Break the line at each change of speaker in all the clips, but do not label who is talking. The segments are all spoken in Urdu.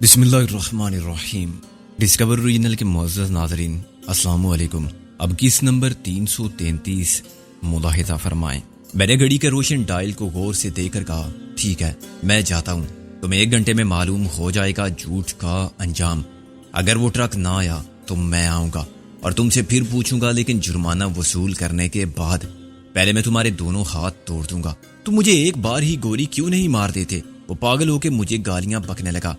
بسم اللہ الرحمن الرحیم۔ ڈسکور ریجنل کے معزز ناظرین، السلام علیکم۔ اب کس نمبر 333 ملاحظہ فرمائیں۔ میں نے گھڑی کے روشن ڈائل کو غور سے دیکھ کر کہا، ٹھیک ہے میں جاتا ہوں، تمہیں 1 گھنٹے میں معلوم ہو جائے گا جھوٹ کا انجام۔ اگر وہ ٹرک نہ آیا تو میں آؤں گا اور تم سے پھر پوچھوں گا، لیکن جرمانہ وصول کرنے کے بعد پہلے میں تمہارے دونوں ہاتھ توڑ دوں گا۔ تم مجھے ایک بار ہی گولی کیوں نہیں مار دیتے؟ وہ پاگل ہو کے مجھے گالیاں بکنے لگا۔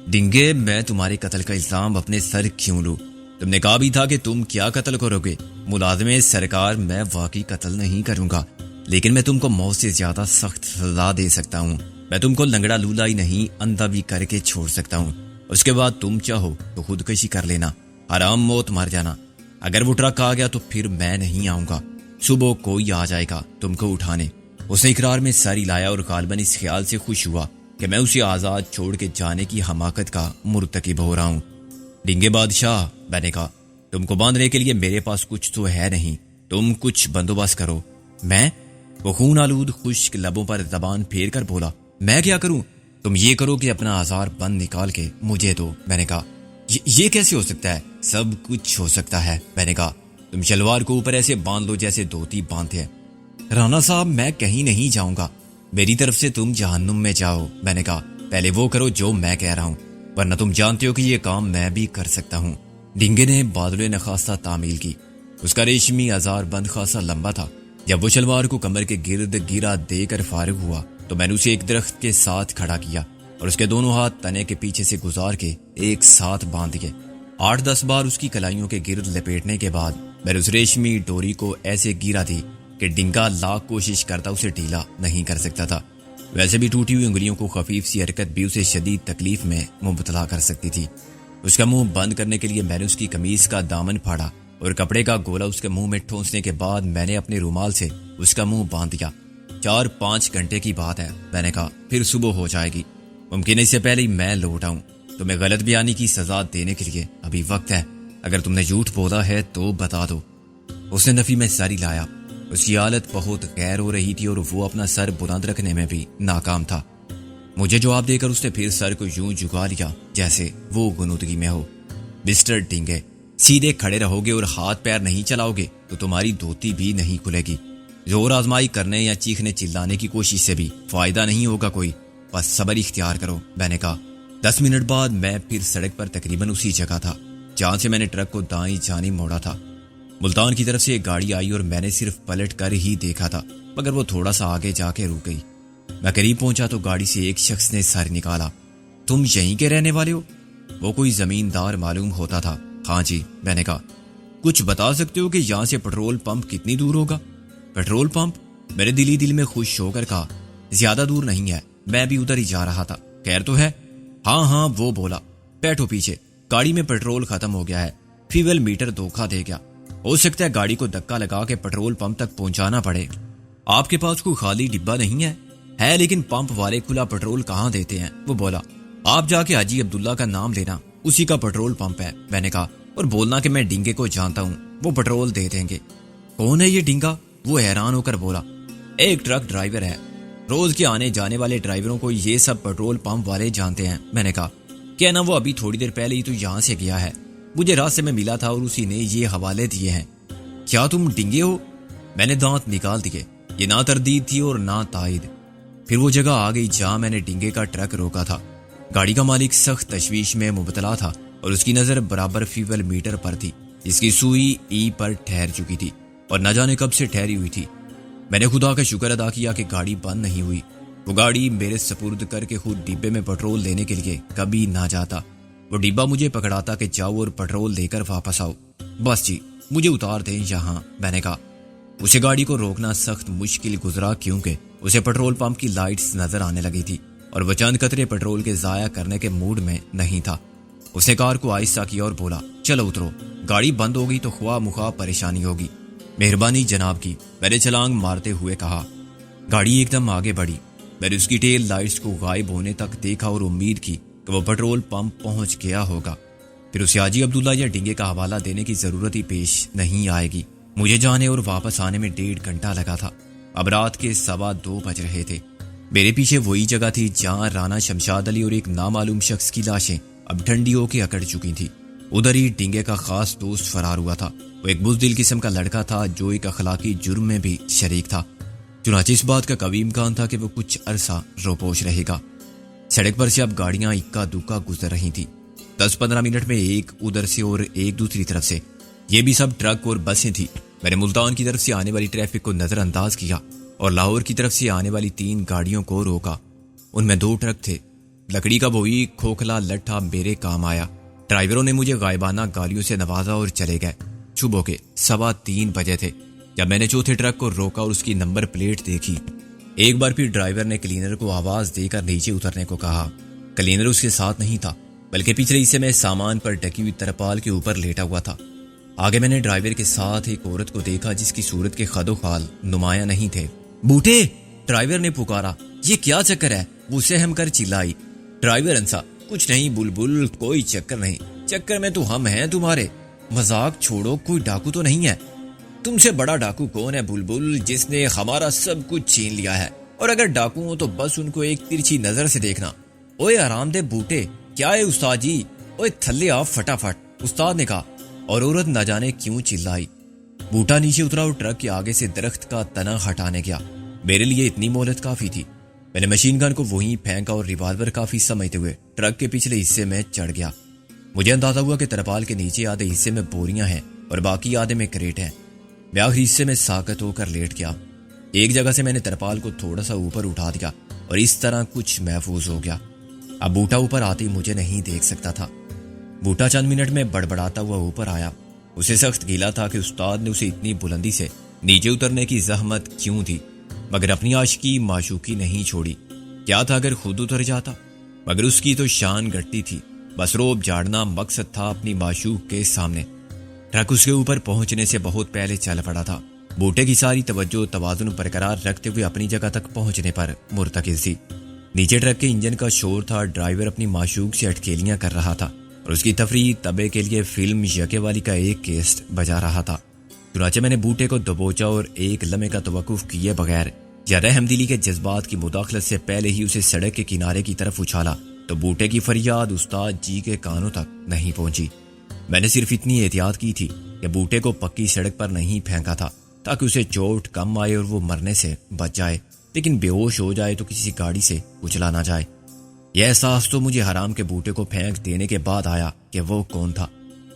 ڈنگے، میں تمہارے قتل کا الزام اپنے سر کیوں لوں؟ تم نے کہا بھی تھا کہ تم کیا قتل کرو گے۔ ملازم سرکار، میں واقعی قتل نہیں کروں گا، لیکن میں تم کو موت سے زیادہ سخت سزا دے سکتا ہوں۔ میں تم کو لنگڑا لولا ہی نہیں، اندھا بھی کر کے چھوڑ سکتا ہوں۔ اس کے بعد تم چاہو تو خودکشی کر لینا، حرام موت مر جانا۔ اگر وہ ٹرک آ گیا تو پھر میں نہیں آؤں گا، صبح کوئی آ جائے گا تم کو اٹھانے۔ اس نے اقرار میں سر ہلایا اور غالباً اس خیال سے خوش ہوا کہ میں اسے آزاد چھوڑ کے جانے کی حماقت کا مرتکب ہو رہا ہوں۔ ڈنگے بادشاہ، میں نے کہا، تم کو باندھنے کے لیے میرے پاس کچھ تو ہے نہیں، تم کچھ بندوبست کرو۔ میں؟ وہ خون آلود خشک لبوں پر زبان پھیر کر بولا، میں کیا کروں؟ تم یہ کرو کہ اپنا آزار بند نکال کے مجھے دو۔ میں نے کہا، یہ کیسے ہو سکتا ہے؟ سب کچھ ہو سکتا ہے۔ میں نے کہا، تم شلوار کو اوپر ایسے باندھ لو جیسے دھوتی باندھتے ہیں۔ رانا صاحب، میں کہیں نہیں جاؤں گا، میری طرف سے تم جہنم میں جاؤ۔ میں نے کہا، پہلے وہ کرو جو میں کہہ رہا ہوں، ورنہ تم جانتے ہو کہ یہ کام میں بھی کر سکتا ہوں۔ ڈنگے نے بادل نخواستہ تعمیل کی۔ اس کا ریشمی آزار بند خاصا لمبا تھا۔ جب وہ شلوار کو کمر کے گرد گیرا دے کر فارغ ہوا تو میں نے اسے ایک درخت کے ساتھ کھڑا کیا اور اس کے دونوں ہاتھ تنے کے پیچھے سے گزار کے ایک ساتھ باندھ دیے۔ 8-10 بار اس کی کلائیوں کے گرد لپیٹنے کے بعد میں نے اس ریشمی ڈوری کو ایسے گیرا دی کہ ڈنگا لاکھ کوشش کرتا اسے ڈھیلا نہیں کر سکتا تھا۔ ویسے بھی ٹوٹی ہوئی انگلیوں کو خفیف سی حرکت بھی اسے شدید تکلیف میں مبتلا کر سکتی تھی۔ اس کا منہ بند کرنے کے لیے میں نے اس کی قمیص کا دامن پھاڑا اور کپڑے کا گولا اس کے منہ میں ٹھونسنے کے بعد میں نے اپنے رومال سے اس کا منہ باندھ دیا۔ 4-5 گھنٹے کی بات ہے، میں نے کہا، پھر صبح ہو جائے گی، ممکن ہے اس سے پہلے ہی میں لوٹ آؤں۔ تمہیں غلط بیانی کی سزا دینے کے لیے ابھی وقت ہے، اگر تم نے جھوٹ بولا ہے تو بتا دو۔ اس نے نفی میں سر ہلایا۔ اس کی حالت بہت غیر ہو رہی تھی اور وہ اپنا سر بلند رکھنے میں بھی ناکام تھا۔ مجھے جواب دے کر اس نے پھر سر کو یوں جھکا لیا جیسے وہ غنودگی میں ہو۔ مسٹر ڈنگے، سیدھے کھڑے رہو گے اور ہاتھ پیر نہیں چلاؤ گے تو تمہاری دھوتی بھی نہیں کھلے گی۔ زور آزمائی کرنے یا چیخنے چلانے کی کوشش سے بھی فائدہ نہیں ہوگا کوئی، بس صبر اختیار کرو۔ میں نے کہا۔ 10 منٹ بعد میں پھر سڑک پر تقریباً اسی جگہ تھا جہاں سے میں نے ٹرک کو دائیں جانب موڑا تھا۔ ملتان کی طرف سے ایک گاڑی آئی اور میں نے صرف پلٹ کر ہی دیکھا تھا، مگر وہ تھوڑا سا آگے جا کے رک گئی۔ میں قریب پہنچا تو گاڑی سے ایک شخص نے سر نکالا۔ تم یہیں کے رہنے والے ہو؟ وہ کوئی زمیندار معلوم ہوتا تھا۔ ہاں جی، میں نے کہا۔ کچھ بتا سکتے ہو کہ یہاں سے پیٹرول پمپ کتنی دور ہوگا؟ Petrol pump? میرے دل میں خوش ہو کر کہا، زیادہ دور نہیں ہے، میں بھی ادھر ہی جا رہا تھا۔ خیر تو ہے؟ ہاں، وہ بولا۔ بیٹھو پیچھے، گاڑی میں پیٹرول ختم ہو گیا ہے، فیول میٹر دھوکہ دے گیا، ہو سکتا ہے گاڑی کو دھکا لگا کے پیٹرول پمپ تک پہنچانا پڑے۔ آپ کے پاس کوئی خالی ڈبہ نہیں ہے لیکن پمپ والے کھلا پیٹرول کہاں دیتے ہیں؟ وہ بولا، آپ جا کے حاجی عبداللہ کا نام لینا، اسی کا پیٹرول پمپ ہے۔ میں نے کہا، اور بولنا کہ میں ڈنگے کو جانتا ہوں، وہ پیٹرول دے دیں گے۔ کون ہے یہ ڈنگا؟ وہ حیران ہو کر بولا، ایک ٹرک ڈرائیور ہے، روز کے آنے جانے والے ڈرائیوروں کو یہ سب پیٹرول پمپ والے جانتے ہیں۔ میں نے کہا، کیا نا وہ ابھی تھوڑی دیر پہلے ہی تو یہاں سے گیا ہے، مجھے راستے میں ملا تھا اور اسی نے یہ حوالے دیے ہیں۔ کیا تم ڈنگے ہو؟ میں نے دانت نکال دیے، یہ نہ تردید تھی اور نہ تائید۔ پھر وہ جگہ آ گئی جہاں میں نے ڈنگے کا ٹرک روکا تھا۔ گاڑی کا مالک سخت تشویش میں مبتلا تھا اور اس کی نظر برابر فیول میٹر پر تھی، جس کی سوئی ای پر ٹھہر چکی تھی اور نہ جانے کب سے ٹھہری ہوئی تھی۔ میں نے خدا کا شکر ادا کیا کہ گاڑی بند نہیں ہوئی۔ وہ گاڑی میرے سپرد کر کے خود ڈبے میں پیٹرول لینے کے لیے کبھی نہ جاتا، وہ ڈبہ مجھے پکڑاتا کہ جاؤ اور پیٹرول لے کر واپس آؤ، بس جی مجھے اتار دیں یہاں۔ میں نے کہا۔ اسے گاڑی کو روکنا سخت مشکل گزرا کیونکہ اسے پیٹرول پمپ کی لائٹس نظر آنے لگی تھی اور وہ چند قطرے پیٹرول کے ضائع کرنے کے موڈ میں نہیں تھا۔ اس نے کار کو آہستہ کیا اور بولا، چلو اترو، گاڑی بند ہو گئی تو خواہ مخواہ پریشانی ہوگی۔ مہربانی جناب کی، میں نے چھلانگ مارتے ہوئے کہا۔ گاڑی ایک دم آگے بڑھی۔ میں نے اس کی ٹیل لائٹس کو غائب ہونے تک دیکھا اور امید کی کہ وہ پیٹرول پمپ پہنچ گیا ہوگا، پھر اسے حاجی عبداللہ یا ڈنگے کا حوالہ دینے کی ضرورت ہی پیش نہیں آئے گی۔ مجھے جانے اور واپس آنے میں 1.5 گھنٹہ لگا تھا۔ اب رات کے 2:15 بج رہے تھے۔ میرے پیچھے وہی جگہ تھی جہاں رانا شمشاد علی اور ایک نامعلوم شخص کی لاشیں اب ٹھنڈی ہو کے اکڑ چکی تھی۔ ادھر ہی ڈنگے کا خاص دوست فرار ہوا تھا۔ وہ ایک بزدل قسم کا لڑکا تھا جو ایک اخلاقی جرم میں بھی شریک تھا۔ چنانچہ اس بات کا قوی امکان تھا کہ وہ کچھ عرصہ روپوش رہے گا۔ سڑک پر سے اب گاڑیاں اکا دکا گزر رہی تھیں، 10-15 منٹ میں ایک ادھر سے اور ایک دوسری طرف سے۔ یہ بھی سب ٹرک اور بسیں تھیں۔ میں نے ملتان کی طرف سے آنے والی ٹریفک کو نظر انداز کیا اور لاہور کی طرف سے آنے والی 3 گاڑیوں کو روکا۔ ان میں 2 ٹرک تھے۔ لکڑی کا وہی کھوکھلا لٹھا میرے کام آیا۔ ڈرائیوروں نے مجھے غائبانہ گالیوں سے نوازا اور چلے گئے۔ صبح کے 3:15 بجے تھے جب میں نے چوتھے ٹرک کو روکا اور اس کی نمبر پلیٹ دیکھی۔ ایک بار پھر ڈرائیور نے کلینر کو آواز دے کر نیچے اترنے کو کہا۔ کلینر اس کے ساتھ نہیں تھا بلکہ پچھلے حصے میں سامان پر ڈھکی ہوئی ترپال کے اوپر لیٹا ہوا تھا۔ آگے میں نے ڈرائیور کے ساتھ ایک عورت کو دیکھا جس کی صورت کے خد و خال نمایاں نہیں تھے۔ بوٹے، ڈرائیور نے پکارا، یہ کیا چکر ہے؟ وہ سہم کر چلائی۔ ڈرائیور انسا، کچھ نہیں بلبل، کوئی چکر نہیں، چکر میں تو ہم ہیں تمہارے۔ مذاق چھوڑو، کوئی ڈاکو تو نہیں ہے؟ تم سے بڑا ڈاکو کون ہے بلبل جس نے ہمارا سب کچھ چھین لیا ہے؟ اور اگر ڈاکو ہو تو بس ان کو ایک ترچھی نظر سے دیکھنا۔ اوے آرام دے بوٹے، کیا ہے استاد جی؟ اوے تھلے آ فٹافٹ، استاد نے کہا، اور عورت نہ جانے کیوں چلائی۔ بوٹا نیچے اترا اور ٹرک کے آگے سے درخت کا تنا ہٹانے گیا۔ میرے لیے اتنی مہلت کافی تھی۔ میں نے مشین گن کو وہیں پھینکا اور ریوالور کافی سمجھتے ہوئے ٹرک کے پچھلے حصے میں چڑھ گیا۔ مجھے اندازہ ہوا کہ ترپال کے نیچے آدھے حصے میں بوریاں ہیں اور باقی آدھے میں کریٹ ہیں۔ میں آخری حصے میں ساکت ہو کر لیٹ گیا۔ ایک جگہ سے میں نے ترپال کو تھوڑا سا اوپر اٹھا دیا اور اس طرح کچھ محفوظ ہو گیا۔ اب بوٹا اوپر آتے مجھے نہیں دیکھ سکتا تھا۔ بوٹا چند منٹ میں بڑبڑاتا ہوا اوپر آیا۔ اسے سخت گیلا تھا کہ استاد نے اسے اتنی بلندی سے نیچے اترنے کی زحمت کیوں دی، مگر اپنی عاشقی معشوقی نہیں چھوڑی۔ کیا تھا اگر خود اتر جاتا؟ مگر اس کی تو شان گھٹتی تھی، بس روب جاڑنا مقصد تھا اپنی معشوق کے سامنے۔ ٹرک اس کے اوپر پہنچنے سے بہت پہلے چل پڑا تھا۔ بوٹے کی ساری توجہ توازن برقرار رکھتے ہوئے اپنی جگہ تک پہنچنے پر مرتکز تھی۔ نیچے ٹرک کے انجن کا شور تھا۔ ڈرائیور اپنی معشوق سے اٹکیلیاں کر رہا تھا اور اس کی تفریح طبع کے لیے فلم یکے والی کا ایک کیسٹ بجا رہا تھا۔ چنانچہ میں نے بوٹے کو دبوچا اور ایک لمحے کا توقف کیے بغیر یا رحم دلی کے جذبات کی مداخلت سے پہلے ہی اسے سڑک کے کنارے کی طرف اچھالا تو بوٹے کی فریاد استاد جی کے کانوں تک نہیں پہنچی۔ میں نے صرف اتنی احتیاط کی تھی کہ بوٹے کو پکی سڑک پر نہیں پھینکا تھا تاکہ اسے چوٹ کم آئے اور وہ مرنے سے بچ جائے، لیکن بے ہوش ہو جائے تو کسی گاڑی سے کچلا نہ جائے۔ یہ احساس تو مجھے حرام کے بوٹے کو پھینک دینے کے بعد آیا کہ وہ کون تھا۔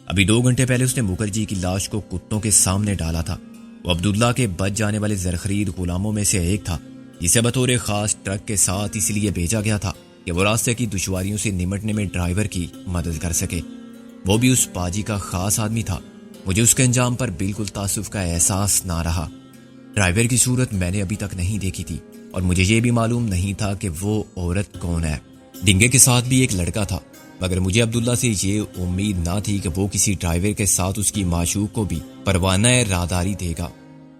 ابھی 2 گھنٹے پہلے اس نے مکھرجی کی لاش کو کتوں کے سامنے ڈالا تھا۔ وہ عبداللہ کے بچ جانے والے زرخرید غلاموں میں سے ایک تھا جسے بطور خاص ٹرک کے ساتھ اس لیے بھیجا گیا تھا کہ وہ راستے کی دشواریوں سے نمٹنے میں ڈرائیور کی مدد کر سکے۔ وہ بھی اس پاجی کا خاص آدمی تھا۔ مجھے اس کے انجام پر بالکل تعصب کا احساس نہ رہا۔ ڈرائیور کی صورت میں نے ابھی تک نہیں دیکھی تھی اور مجھے یہ بھی معلوم نہیں تھا کہ وہ عورت کون ہے۔ ڈنگے کے ساتھ بھی ایک لڑکا تھا، مگر مجھے عبداللہ سے یہ امید نہ تھی کہ وہ کسی ڈرائیور کے ساتھ اس کی معشوق کو بھی پروانہ راہداری دے گا۔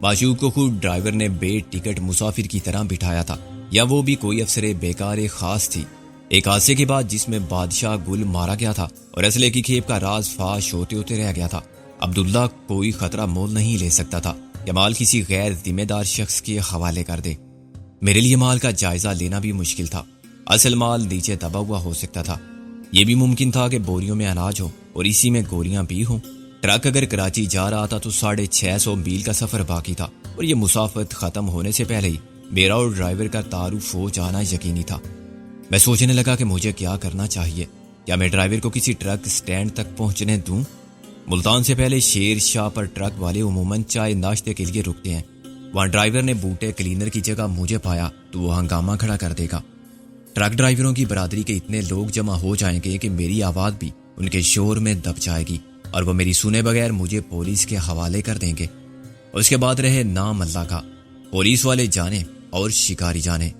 معشوق کو خود ڈرائیور نے بے ٹکٹ مسافر کی طرح بٹھایا تھا، یا وہ بھی کوئی افسر بیکار خاص تھی۔ ایک حادثے کے بعد جس میں بادشاہ گل مارا گیا تھا اور اسلحے کی کھیپ کا راز فاش ہوتے ہوتے رہ گیا تھا، عبداللہ کوئی خطرہ مول نہیں لے سکتا تھا کہ مال کسی غیر ذمہ دار شخص کے حوالے کر دے۔ میرے لیے مال کا جائزہ لینا بھی مشکل تھا۔ اصل مال نیچے دبا ہوا ہو سکتا تھا۔ یہ بھی ممکن تھا کہ بوریوں میں اناج ہو اور اسی میں گولیاں بھی ہوں۔ ٹرک اگر کراچی جا رہا تھا تو 650 میل کا سفر باقی تھا اور یہ مسافت ختم ہونے سے پہلے ہی میرا اور ڈرائیور کا تعارف ہو جانا یقینی تھا۔ میں سوچنے لگا کہ مجھے کیا کرنا چاہیے۔ کیا میں ڈرائیور کو کسی ٹرک سٹینڈ تک پہنچنے دوں؟ ملتان سے پہلے شیر شاہ پر ٹرک والے عموماً چائے ناشتے کے لیے رکتے ہیں۔ وہاں ڈرائیور نے بوٹے کلینر کی جگہ مجھے پایا تو وہ ہنگامہ کھڑا کر دے گا۔ ٹرک ڈرائیوروں کی برادری کے اتنے لوگ جمع ہو جائیں گے کہ میری آواز بھی ان کے شور میں دب جائے گی اور وہ میری سنے بغیر مجھے پولیس کے حوالے کر دیں گے۔ اس کے بعد رہے نام اللہ کا، پولیس والے جانے اور شکاری جانے۔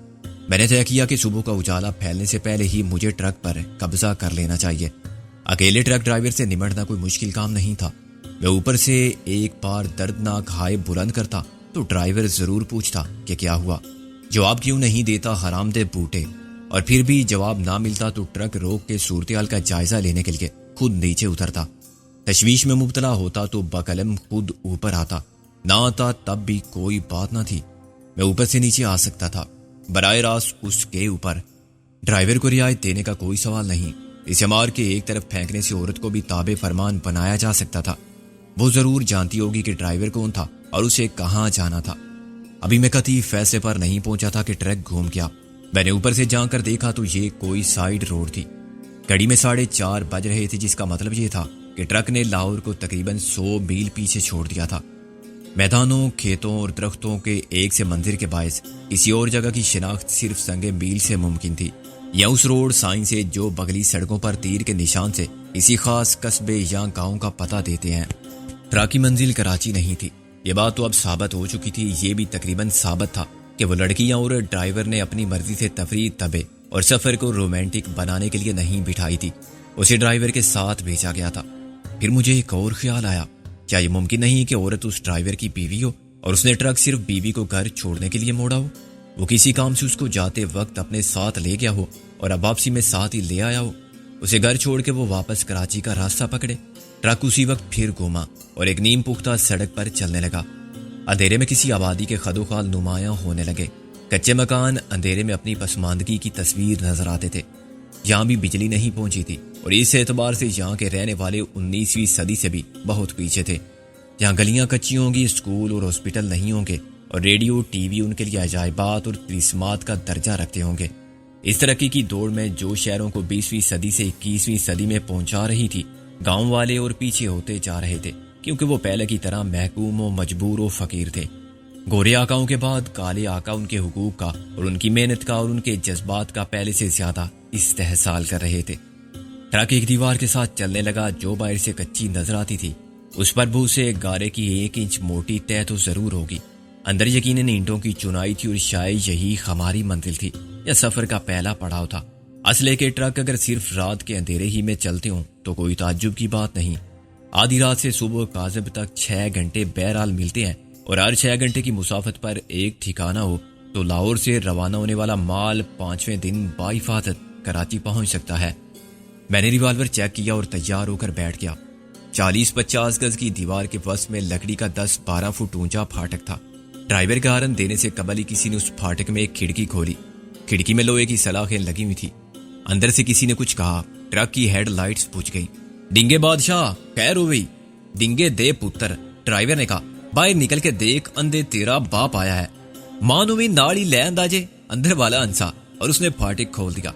میں نے طے کیا کہ صبح کا اجالا پھیلنے سے پہلے ہی مجھے ٹرک پر قبضہ کر لینا چاہیے۔ اکیلے ٹرک ڈرائیور سے نمٹنا کوئی مشکل کام نہیں تھا۔ میں اوپر سے ایک بار دردناک ہائے بلند کرتا تو ڈرائیور ضرور پوچھتا کہ کیا ہوا، جواب کیوں نہیں دیتا حرام دے بوٹے، اور پھر بھی جواب نہ ملتا تو ٹرک روک کے صورتحال کا جائزہ لینے کے لیے خود نیچے اترتا۔ تشویش میں مبتلا ہوتا تو بقلم خود اوپر آتا، نہ آتا تب بھی کوئی بات نہ تھی۔ میں اوپر سے نیچے آ سکتا تھا۔ براہ راست اس کے اوپر۔ ڈرائیور کو رعایت دینے کا کوئی سوال نہیں۔ اسے مار کے ایک طرف پھینکنے سے عورت کو بھی تابع فرمان بنایا جا سکتا تھا۔ وہ ضرور جانتی ہوگی کہ ڈرائیور کون تھا اور اسے کہاں جانا تھا۔ ابھی میں قطعی فیصلے پر نہیں پہنچا تھا کہ ٹرک گھوم گیا۔ میں نے اوپر سے جا کر دیکھا تو یہ کوئی سائیڈ روڈ تھی۔ گھڑی میں 4:30 بج رہے تھے، جس کا مطلب یہ تھا کہ ٹرک نے لاہور کو تقریباً 100 میل پیچھے چھوڑ دیا تھا۔ میدانوں، کھیتوں اور درختوں کے ایک سے منظر کے باعث کسی اور جگہ کی شناخت صرف سنگ میل سے ممکن تھی، یا اس روڈ سائن سے جو بغلی سڑکوں پر تیر کے نشان سے کسی خاص قصبے یا گاؤں کا پتہ دیتے ہیں۔ ٹرک کی منزل کراچی نہیں تھی، یہ بات تو اب ثابت ہو چکی تھی۔ یہ بھی تقریباً ثابت تھا کہ وہ لڑکی یا عورت ڈرائیور نے اپنی مرضی سے تفریح، تبے اور سفر کو رومانٹک بنانے کے لیے نہیں بٹھائی تھی، اسے ڈرائیور کے ساتھ بھیجا گیا تھا۔ پھر مجھے ایک اور خیال آیا، کیا یہ ممکن نہیں کہ عورت اس ڈرائیور کی بیوی ہو اور اس نے ٹرک صرف بیوی کو گھر چھوڑنے کے لیے موڑا ہو؟ وہ کسی کام سے اس کو جاتے وقت اپنے ساتھ لے گیا ہو اور اب واپسی میں ساتھ ہی لے آیا ہو۔ اسے گھر چھوڑ کے وہ واپس کراچی کا راستہ پکڑے۔ ٹرک اسی وقت پھر گھوما اور ایک نیم پختہ سڑک پر چلنے لگا۔ اندھیرے میں کسی آبادی کے خدوخال نمایاں ہونے لگے۔ کچے مکان اندھیرے میں اپنی پسماندگی کی تصویر نظر آتے تھے۔ یہاں بھی بجلی نہیں پہنچی تھی اور اس اعتبار سے یہاں کے رہنے والے 19ویں صدی سے بھی بہت پیچھے تھے۔ یہاں گلیاں کچی ہوں گی، اسکول اور ہاسپٹل نہیں ہوں گے، اور ریڈیو ٹی وی ان کے لیے عجائبات اور طلسمات کا درجہ رکھتے ہوں گے۔ اس ترقی کی دوڑ میں جو شہروں کو 20ویں صدی سے 21ویں صدی میں پہنچا رہی تھی، گاؤں والے اور پیچھے ہوتے جا رہے تھے، کیونکہ وہ پہلے کی طرح محکوم و مجبور و فقیر تھے۔ گورے آقاؤں کے بعد کالے آقا ان کے حقوق کا اور ان کی محنت کا اور ان کے جذبات کا پہلے سے زیادہ استحصال کر رہے تھے۔ ٹرک ایک دیوار کے ساتھ چلنے لگا جو باہر سے کچی نظر آتی تھی۔ اس پر بو سے گارے کی 1 انچ موٹی تہ تو ضرور ہوگی۔ اندر یقیناً اینٹوں کی چنائی تھی اور شاید یہی ہماری منزل تھی یا سفر کا پہلا پڑاؤ تھا۔ اسلحے کے ٹرک اگر صرف رات کے اندھیرے ہی میں چلتے ہوں تو کوئی تعجب کی بات نہیں۔ آدھی رات سے صبح کاذب تک 6 گھنٹے بہرحال ملتے ہیں، اور ہر 6 گھنٹے کی مسافت پر ایک ٹھکانہ ہو تو لاہور سے روانہ ہونے والا مال 5ویں دن بحفاظت کراچی پہنچ سکتا ہے۔ میں نے ریوالور چیک کیا اور تیار ہو کر بیٹھ گیا۔ 40-50 گز کی دیوار کے وسط میں لکڑی کا 10-12 فٹ اونچا پھاٹک تھا۔ ڈرائیور کا ہارن دینے سے قبل ہی کسی نے اس پھاٹک میں ایک کھڑکی کھولی۔ کھڑکی میں لوہے کی سلاخیں لگی ہوئی تھی۔ اندر سے کسی نے کچھ کہا۔ ٹرک کی ہیڈ لائٹس بجھ گئی۔ ڈنگے بادشاہ، خیر ہو گئی؟ ڈنگے دے پتر، ڈرائیور نے کہا۔ باہر نکل کے دیکھ، اندھے تیرا باپ آیا ہے۔ ماں نو بھی نال ہی لے اندازے، اندر والا انسا، اور اس نے پھاٹک کھول دیا۔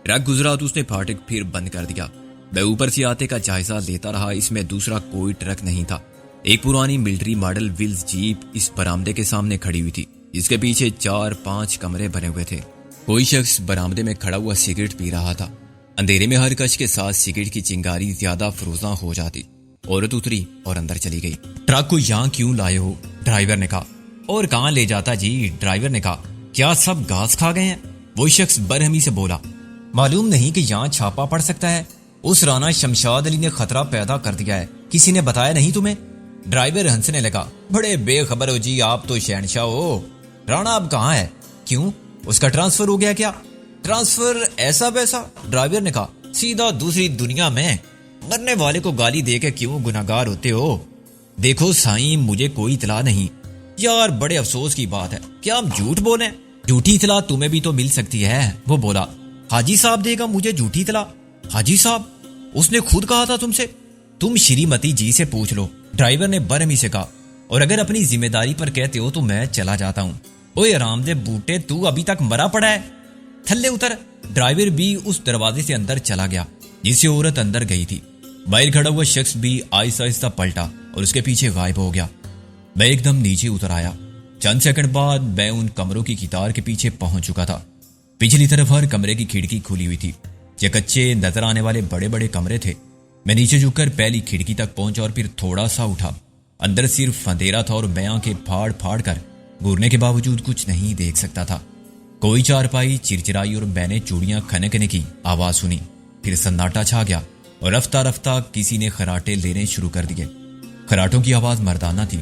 ٹرک گزرا تو اس نے پھاٹک پھر بند کر دیا۔ میں اوپر سے آتے کا جائزہ لیتا رہا۔ اس میں دوسرا کوئی ٹرک نہیں تھا۔ ایک پرانی ملٹری ماڈل ویلز جیپ اس برآمدے کے سامنے کھڑی ہوئی تھی، جس کے پیچھے 4-5 کمرے بنے ہوئے تھے۔ کوئی شخص برآمدے میں کھڑا ہوا سگریٹ پی رہا تھا۔ اندھیرے میں ہر کش کے ساتھ سگریٹ کی چنگاری زیادہ فروزاں ہو جاتی۔ عورت اتری اور اندر چلی گئی۔ ٹرک کو یہاں کیوں لائے ہو؟ ڈرائیور نے کہا۔ اور کہاں لے جاتا جی؟ ڈرائیور نے کہا۔ کیا سب گھاس کھا گئے ہیں؟ وہ شخص برہمی سے بولا۔ معلوم نہیں کہ یہاں چھاپا پڑ سکتا ہے؟ اس رانا شمشاد علی نے خطرہ پیدا کر دیا ہے، کسی نے بتایا نہیں تمہیں؟ ڈرائیور ہنسنے لگا۔ بڑے بے خبر ہو جی، آپ تو شہنشاہ ہو۔ رانا اب کہاں ہے؟ کیوں، اس کا ٹرانسفر ہو گیا کیا؟ ٹرانسفر ایسا ویسا؟ ڈرائیور نے کہا۔ سیدھا دوسری دنیا میں۔ مرنے والے کو گالی دے کے کیوں گناہگار ہوتے ہو؟ دیکھو سائیں، مجھے کوئی اطلاع نہیں۔ یار بڑے افسوس کی بات ہے، کیا ہم جھوٹ بولیں؟ جھوٹی اطلاع تمہیں بھی تو مل سکتی ہے، وہ بولا۔ حاجی صاحب دے گا مجھے جھوٹی اطلاع؟ حاجی صاحب؟ اس نے خود کہا تھا تم سے؟ تم شریمتی جی سے پوچھ لو، ڈرائیور نے برہمی سے کہا۔ اور اگر اپنی ذمہ داری پر کہتے ہو تو میں چلا جاتا ہوں۔ اوے حرامدے بوٹے، تو ابھی تک مرا پڑا ہے، تھلے اتر۔ ڈرائیور بھی اس دروازے سے اندر چلا گیا جس سے عورت اندر گئی تھی۔ باہر کھڑا ہوا شخص بھی آہستہ آہستہ پلٹا اور اس کے پیچھے غائب ہو گیا۔ میں ایک دم نیچے اتر آیا۔ چند سیکنڈ بعد میں ان کمروں کی قطار کے پیچھے پہنچ چکا تھا۔ پچھلی طرف ہر کمرے کی کھڑکی کھلی ہوئی تھی۔ یہ کچے نظر آنے والے بڑے بڑے کمرے تھے۔ میں نیچے جھک کر پہلی کھڑکی تک پہنچا اور پھر تھوڑا سا اٹھا۔ اندر صرف اندھیرا تھا اور میں آنکھیں پھاڑ پھاڑ کر گورنے کے باوجود کچھ نہیں دیکھ سکتا تھا۔ کوئی چارپائی چرچرائی اور میں نے چوڑیاں کھنکنے کی آواز سنی۔ پھر سناٹا چھا گیا اور رفتہ رفتہ کسی نے خراٹے لینے شروع کر دیے۔ خراٹوں کی آواز مردانہ تھی،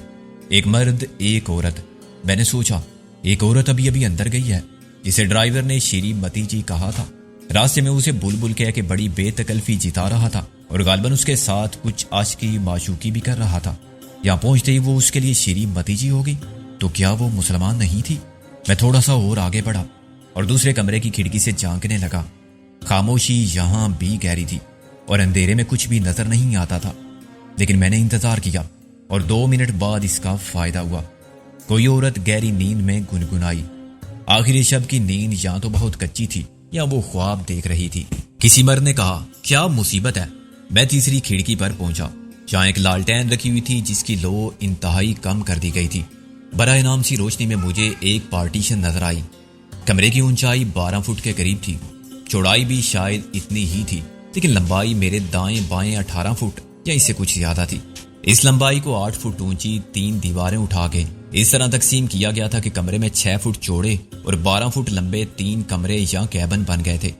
ایک مرد ایک عورت۔ میں نے سوچا ایک عورت ابھی ابھی اندر گئی ہے جسے ڈرائیور نے شیری متی جی کہا تھا۔ راستے میں اسے بلبل کہہ کے بڑی بے تکلفی جتا رہا تھا اور غالباً اس کے ساتھ کچھ عاشقی معشوقی بھی کر رہا تھا۔ یہاں پہنچتے ہی وہ اس کے لیے شیری متی جی ہو گئی۔ تو کیا وہ مسلمان نہیں تھی؟ میں تھوڑا سا اور آگے بڑھا۔ اور دوسرے کمرے کی کھڑکی سے جھانکنے لگا۔ خاموشی یہاں بھی گہری تھی اور اندھیرے میں کچھ بھی نظر نہیں آتا تھا، لیکن میں نے انتظار کیا اور 2 منٹ بعد اس کا فائدہ ہوا۔ کوئی عورت گہری نیند میں گنگنائی۔ آخری شب کی نیند یا تو بہت کچی تھی یا وہ خواب دیکھ رہی تھی۔ کسی مرد نے کہا، کیا مصیبت ہے؟ میں تیسری کھڑکی پر پہنچا جہاں ایک لالٹین رکھی ہوئی تھی جس کی لو انتہائی کم کر دی گئی تھی۔ برائے نام سی روشنی میں مجھے ایک پارٹیشن نظر آئی۔ کمرے کی اونچائی 12 فٹ کے قریب تھی، چوڑائی بھی شاید اتنی ہی تھی، لیکن لمبائی میرے دائیں بائیں 18 فٹ یا اس سے کچھ زیادہ تھی۔ اس لمبائی کو 8 فٹ اونچی 3 دیواریں اٹھا کے اس طرح تقسیم کیا گیا تھا کہ کمرے میں 6 فٹ چوڑے اور 12 فٹ لمبے 3 کمرے یا کیبن بن گئے تھے۔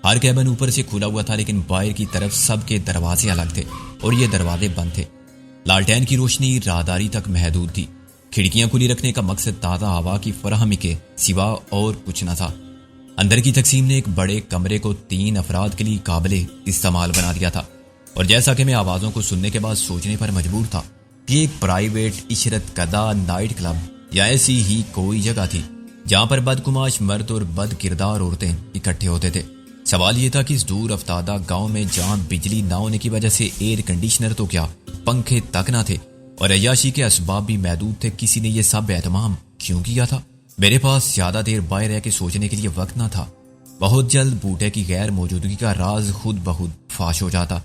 ہر کیبن اوپر سے کھلا ہوا تھا، لیکن باہر کی طرف سب کے دروازے الگ تھے اور یہ دروازے بند تھے۔ لالٹین کی روشنی راہداری تک محدود تھی۔ کھڑکیاں کھلی رکھنے کا مقصد تازہ ہوا کی فراہمی کے سوا اور کچھ نہ تھا۔ اندر کی تقسیم نے ایک بڑے کمرے کو 3 افراد کے لیے قابل استعمال بنا دیا تھا، اور جیسا کہ میں آوازوں کو سننے کے بعد سوچنے پر مجبور تھا، یہ ایک پرائیویٹ عشرت کدہ نائٹ کلب یا ایسی ہی کوئی جگہ تھی جہاں پر بدگماش مرد اور بد کردار عورتیں اکٹھے ہوتے تھے۔ سوال یہ تھا کہ اس دور افتادہ گاؤں میں جہاں بجلی نہ ہونے کی وجہ سے ایئر کنڈیشنر تو کیا پنکھے تک نہ تھے اور عیاشی کے اسباب بھی محدود تھے، کسی نے یہ سب اہتمام کیوں کیا تھا؟ میرے پاس زیادہ دیر باہر رہ کے سوچنے کے لیے وقت نہ تھا۔ بہت جلد بوٹے کی غیر موجودگی کا راز خود بخود فاش ہو جاتا۔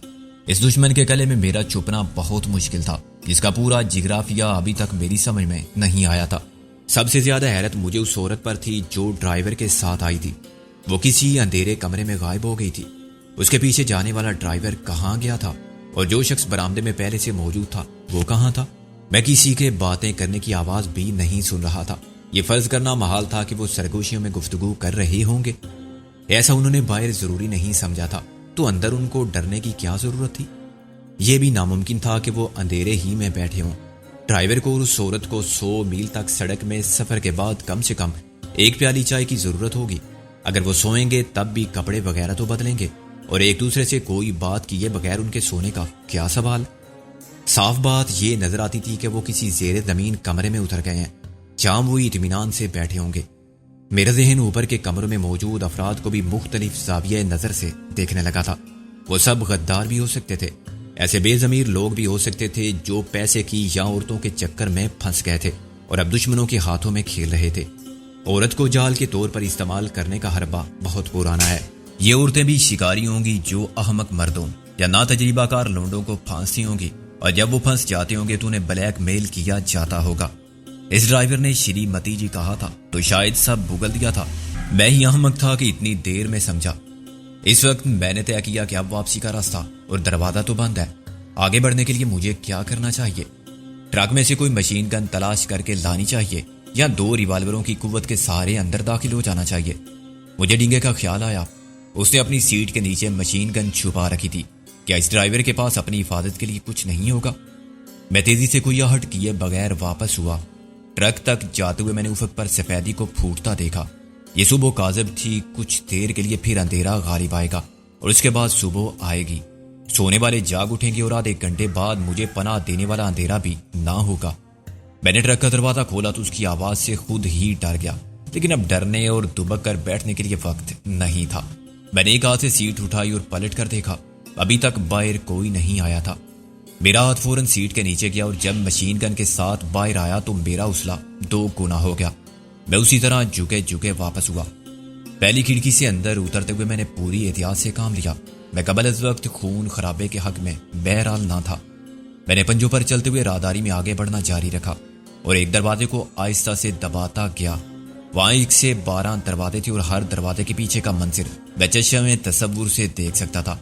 اس دشمن کے گلے میں میرا چھپنا بہت مشکل تھا، جس کا پورا جغرافیہ ابھی تک میری سمجھ میں نہیں آیا تھا۔ سب سے زیادہ حیرت مجھے اس عورت پر تھی جو ڈرائیور کے ساتھ آئی تھی۔ وہ کسی اندھیرے کمرے میں غائب ہو گئی تھی۔ اس کے پیچھے جانے والا ڈرائیور کہاں گیا تھا اور جو شخص برآمدے میں پہلے سے موجود تھا وہ کہاں تھا؟ میں کسی کے باتیں کرنے کی آواز بھی نہیں سن رہا تھا۔ یہ فرض کرنا محال تھا کہ وہ سرگوشیوں میں گفتگو کر رہے ہوں گے۔ ایسا انہوں نے باہر ضروری نہیں سمجھا تھا، تو اندر ان کو ڈرنے کی کیا ضرورت تھی؟ یہ بھی ناممکن تھا کہ وہ اندھیرے ہی میں بیٹھے ہوں۔ ڈرائیور کو اور اس عورت کو 100 میل تک سڑک میں سفر کے بعد کم سے کم ایک پیالی چائے کی ضرورت ہوگی۔ اگر وہ سوئیں گے تب بھی کپڑے وغیرہ تو بدلیں گے، اور ایک دوسرے سے کوئی بات کیے بغیر ان کے سونے کا کیا سوال؟ صاف بات یہ نظر آتی تھی کہ وہ کسی زیر زمین کمرے میں اتر گئے ہیں جہاں وہ اطمینان سے بیٹھے ہوں گے۔ میرا ذہن اوپر کے کمروں میں موجود افراد کو بھی مختلف زاویہ نظر سے دیکھنے لگا تھا۔ وہ سب غدار بھی ہو سکتے تھے، ایسے بے ضمیر لوگ بھی ہو سکتے تھے جو پیسے کی یا عورتوں کے چکر میں پھنس گئے تھے اور اب دشمنوں کے ہاتھوں میں کھیل رہے تھے۔ عورت کو جال کے طور پر استعمال کرنے کا حربہ بہت پرانا ہے۔ یہ عورتیں بھی شکاری ہوں گی جو احمق مردوں یا نا تجربہ کار لونڈوں کو پھانستی ہوں گی، اور جب وہ پھنس جاتے ہوں گے تو انہیں بلیک میل کیا جاتا ہوگا۔ اس ڈرائیور نے شریمتی جی کہا تھا تو شاید سب بگل دیا تھا۔ میں ہی احمق تھا کہ اتنی دیر میں سمجھا۔ اس وقت میں نے طے کیا کہ اب واپسی کا راستہ اور دروازہ تو بند ہے۔ آگے بڑھنے کے لیے مجھے کیا کرنا چاہیے؟ ٹرک میں سے کوئی مشین گن تلاش کر کے لانی چاہیے یا 2 ریوالوروں کی قوت کے سہارے اندر داخل ہو جانا چاہیے؟ مجھے ڈینگے کا خیال آیا۔ اس نے اپنی سیٹ کے نیچے مشین گن چھپا رکھی تھی۔ کیا اس ڈرائیور کے پاس اپنی حفاظت کے لیے کچھ نہیں ہوگا؟ میں تیزی سے کوئی آہٹ کیے بغیر واپس ہوا۔ ٹرک تک جاتے ہوئے میں نے افق پر سفیدی کو پھوٹتا دیکھا۔ یہ صبح کاذب تھی، کچھ دیر کے لیے پھر اندھیرا غالب آئے گا اور اس کے بعد صبح آئے گی۔ سونے والے جاگ اٹھیں گے اور آدھے گھنٹے بعد مجھے پناہ دینے والا اندھیرا بھی نہ ہوگا۔ میں نے ٹرک کا دروازہ کھولا تو اس کی آواز سے خود ہی ڈر گیا، لیکن اب ڈرنے اور دبک کر بیٹھنے کے لیے وقت نہیں تھا۔ میں نے ایک ہاتھ سے سیٹ اٹھائی اور پلٹ کر دیکھا، ابھی تک باہر کوئی نہیں آیا تھا۔ میرا ہاتھ فوراً سیٹ کے نیچے گیا اور جب مشین گن کے ساتھ باہر آیا تو میرا حوصلہ 2 گنا ہو گیا۔ میں اسی طرح جھکے واپس ہوا۔ پہلی کھڑکی سے اندر اترتے ہوئے میں نے پوری احتیاط سے کام لیا۔ میں قبل از وقت خون خرابے کے حق میں بہرحال نہ تھا۔ میں نے پنجوں پر چلتے ہوئے راہداری میں آگے بڑھنا جاری رکھا اور ایک دروازے کو آہستہ سے دباتا گیا۔ وہاں 1 سے 12 دروازے تھے اور ہر دروازے کے پیچھے کا منظر میں چشم تصور سے دیکھ سکتا تھا۔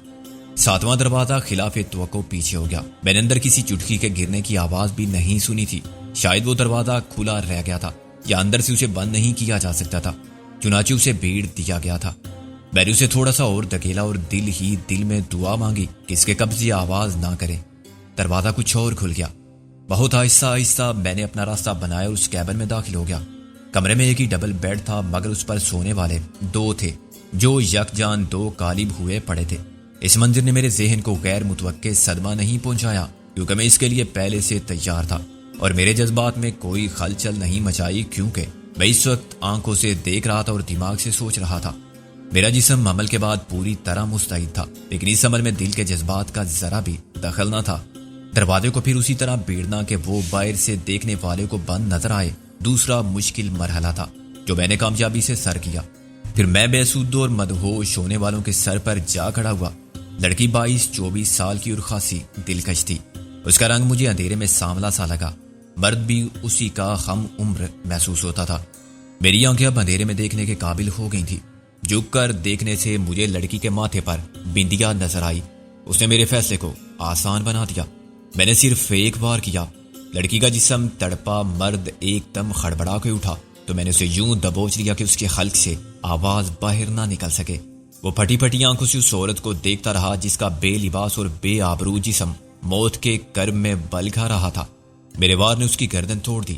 7واں دروازہ خلاف توقع پیچھے ہو گیا۔ میں نے اندر کسی چٹکی کے گرنے کی آواز بھی نہیں سنی تھی۔ شاید وہ دروازہ کھلا رہ گیا تھا یا اندر سے اسے بند نہیں کیا جا سکتا تھا، چنانچہ اسے بھیڑ دیا گیا تھا۔ میں نے اسے تھوڑا سا اور دھکیلا اور دل ہی دل میں دعا مانگی کہ اس کے قبضے آواز نہ کرے۔ دروازہ کچھ اور کھل گیا۔ بہت آہستہ آہستہ میں نے اپنا راستہ بنایا اور اس کیبن میں داخل ہو گیا۔ کمرے میں ایک ہی ڈبل بیڈ تھا، مگر اس پر سونے والے 2 تھے جو یکجان 2 قالب ہوئے پڑے تھے۔ اس منظر نے میرے ذہن کو غیر متوقع صدمہ نہیں پہنچایا، کیونکہ میں اس کے لیے پہلے سے تیار تھا، اور میرے جذبات میں کوئی خلچل نہیں مچائی، کیونکہ میں اس وقت آنکھوں سے دیکھ رہا تھا اور دماغ سے سوچ رہا تھا۔ میرا جسم عمل کے بعد پوری طرح مستعد تھا، لیکن اس عمل میں دل کے جذبات کا ذرا بھی دخل نہ تھا۔ دروازے کو پھر اسی طرح بیڑنا کہ وہ باہر سے دیکھنے والے کو بند نظر آئے دوسرا مشکل مرحلہ تھا جو میں نے کامیابی سے سر کیا۔ پھر میں بے سود اور مدہوش ہونے والوں کے سر پر جا کھڑا ہوا۔ لڑکی 22-24 سال کی اور خاصی دلکش تھی۔ اس کا رنگ مجھے اندھیرے میں سانولا سا لگا۔ مرد بھی اسی کا ہم عمر محسوس ہوتا تھا۔ میری آنکھیں اب اندھیرے میں دیکھنے کے قابل ہو گئی تھی۔ جھک کر دیکھنے سے مجھے لڑکی کے ماتھے پر بندیا نظر آئی۔ اس نے میرے فیصلے کو آسان بنا دیا۔ میں نے صرف ایک بار کیا۔ لڑکی کا جسم تڑپا۔ مرد ایک دم خڑبڑا کے اٹھا تو میں نے اسے یوں دبوچ لیا کہ اس کے حلق سے آواز باہر نہ نکل سکے۔ وہ پھٹی پھٹی آنکھوں سے اس عورت کو دیکھتا رہا جس کا بے لباس اور بے آبرو جسم موت کے کرب میں بل کھا رہا تھا۔ میرے وار نے اس کی گردن توڑ دی۔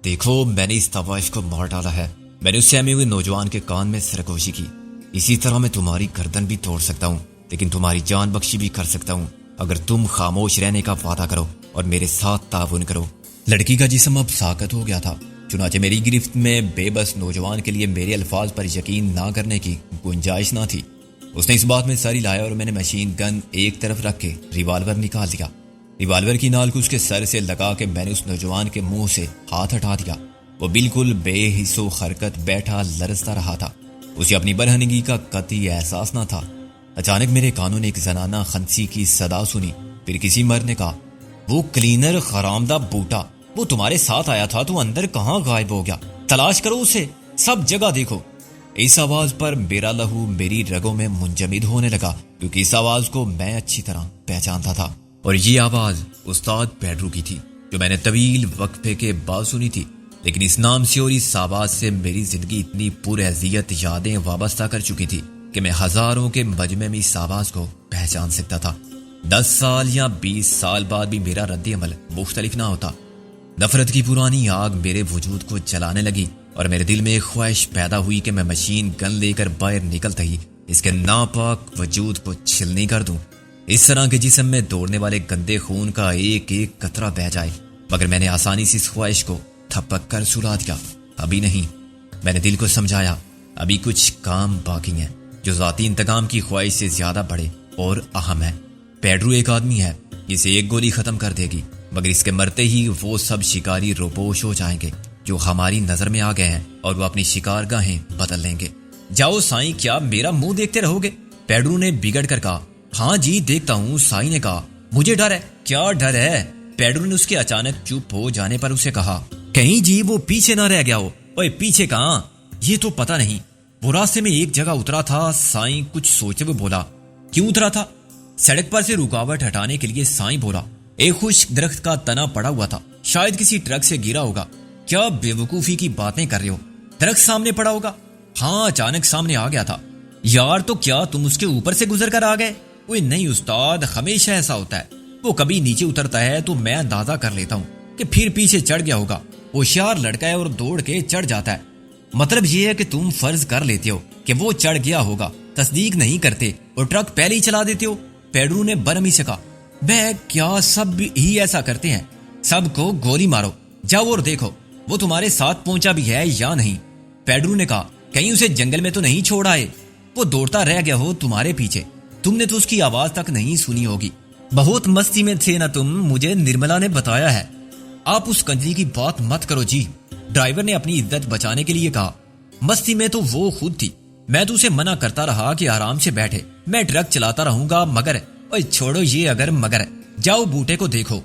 دیکھو، میں نے اس طوائف کو مار ڈالا ہے۔ میں نے اس سہمے ہوئے نوجوان کے کان میں سرگوشی کی۔ اسی طرح میں تمہاری گردن بھی توڑ سکتا ہوں، لیکن تمہاری جان بخشی بھی کر سکتا ہوں اگر تم خاموش رہنے کا وعدہ کرو اور میرے ساتھ تعاون کرو۔ لڑکی کا جسم اب ساکت ہو گیا تھا، چنانچہ میری گرفت میں بے بس نوجوان کے لیے میرے الفاظ پر یقین نہ کرنے کی گنجائش نہ تھی۔ اس نے اس بات میں سر ہلایا اور میں نے مشین گن ایک طرف رکھ کے ریوالور نکال دیا۔ ریوالور کی نال کو اس کے سر سے لگا کے میں نے اس نوجوان کے منہ سے ہاتھ ہٹا دیا۔ وہ بالکل بے حس و حرکت بیٹھا لرزتا رہا تھا۔ اسے اپنی برہنگی کا قطعی احساس نہ تھا۔ اچانک میرے کانوں نے ایک زنانہ خنسی کی صدا سنی۔ پھر کسی مرد نے کہا، وہ کلینر خرامدہ بوٹا، وہ تمہارے ساتھ آیا تھا تو اندر کہاں غائب ہو گیا؟ تلاش کرو اسے، سب جگہ دیکھو۔ اس آواز پر میرا لہو میری رگوں میں منجمد ہونے لگا، کیونکہ اس آواز کو میں اچھی طرح پہچانتا تھا، اور یہ آواز استاد پیڈرو کی تھی جو میں نے طویل وقفے کے بعد سنی تھی۔ لیکن اس نام سے اور اس آواز سے میری زندگی اتنی پرعزیت یادیں وابستہ کر چکی تھی کہ میں ہزاروں کے مجمع میں اس آواز کو پہچان سکتا تھا۔ 10 سال یا 20 سال بعد بھی میرا رد عمل مختلف نہ ہوتا۔ نفرت کی پرانی آگ میرے وجود کو جلانے لگی اور میرے دل میں ایک خواہش پیدا ہوئی کہ میں مشین گن لے کر باہر نکلتا ہی اس کے ناپاک وجود کو چھلنی کر دوں۔ اس طرح کے جسم میں دوڑنے والے گندے خون کا ایک ایک قطرہ بہہ جائے۔ مگر میں نے آسانی سے اس خواہش کو تھپک کر سلا دیا۔ ابھی نہیں، میں نے دل کو سمجھایا، ابھی کچھ کام باقی ہیں جو ذاتی انتقام کی خواہش سے زیادہ بڑے اور اہم ہے۔ پیڈرو ایک آدمی ہے، اسے ایک گولی ختم کر دے گی، مگر اس کے مرتے ہی وہ سب شکاری روپوش ہو جائیں گے جو ہماری نظر میں آ گئے ہیں، اور وہ اپنی شکار گاہیں بدل لیں گے۔ جاؤ سائیں، کیا میرا منہ دیکھتے رہو گے؟ پیڈرو نے بگڑ کر کہا۔ ہاں جی دیکھتا ہوں، سائیں نے کہا۔ مجھے ڈر ہے۔ کیا ڈر ہے؟ پیڈرو نے اس کے اچانک چپ ہو جانے پر اسے کہا، کہیں جی وہ پیچھے نہ رہ گیا ہو۔ اوے پیچھے کہاں؟ یہ تو پتہ نہیں، وہ راستے میں ایک جگہ اترا تھا۔ سائیں کچھ سوچے ہوئے بولا، کیوں اترا تھا؟ سڑک پر سے رکاوٹ ہٹانے کے لیے۔ سائیں بولا، ایک خشک درخت کا تنا پڑا ہوا تھا، شاید کسی ٹرک سے گرا ہوگا۔ کیا بے وقوفی کی باتیں کر رہے ہو؟ درخت سامنے پڑا ہوگا؟ ہاں، اچانک سامنے آ گیا تھا۔ یار تو کیا تم اس کے اوپر سے گزر کر آ گئے؟ اوے نہیں استاد، ہمیشہ ایسا ہوتا ہے، وہ کبھی نیچے اترتا ہے تو میں اندازہ کر لیتا ہوں کہ پھر پیچھے چڑھ گیا ہوگا۔ ہوشیار لڑکا ہے اور دوڑ کے چڑھ جاتا ہے۔ مطلب یہ ہے کہ تم فرض کر لیتے ہو کہ وہ چڑھ گیا ہوگا، تصدیق نہیں کرتے اور ٹرک پہلے ہی چلا دیتے ہو۔ پیڈرو نے برہمی سے کہا، بے کیا سب ہی ایسا کرتے ہیں؟ سب کو گولی مارو، جاؤ اور دیکھو وہ تمہارے ساتھ پہنچا بھی ہے یا نہیں۔ پیڈرو نے کہا، کہیں اسے جنگل میں تو نہیں چھوڑ آئے؟ وہ دوڑتا رہ گیا ہو تمہارے پیچھے، تم نے تو اس کی آواز تک نہیں سنی ہوگی۔ بہت مستی میں تھے نا تم، مجھے نرملا نے بتایا ہے۔ آپ اس کنجری کی بات مت کرو جی، ڈرائیور نے اپنی عزت بچانے کے لیے کہا۔ مستی میں تو وہ خود تھی، میں تو اسے منع کرتا رہا کہ آرام سے بیٹھے، میں ٹرک چلاتا رہوں گا، مگر اوے چھوڑو یہ اگر مگر، جاؤ بوٹے کو دیکھو۔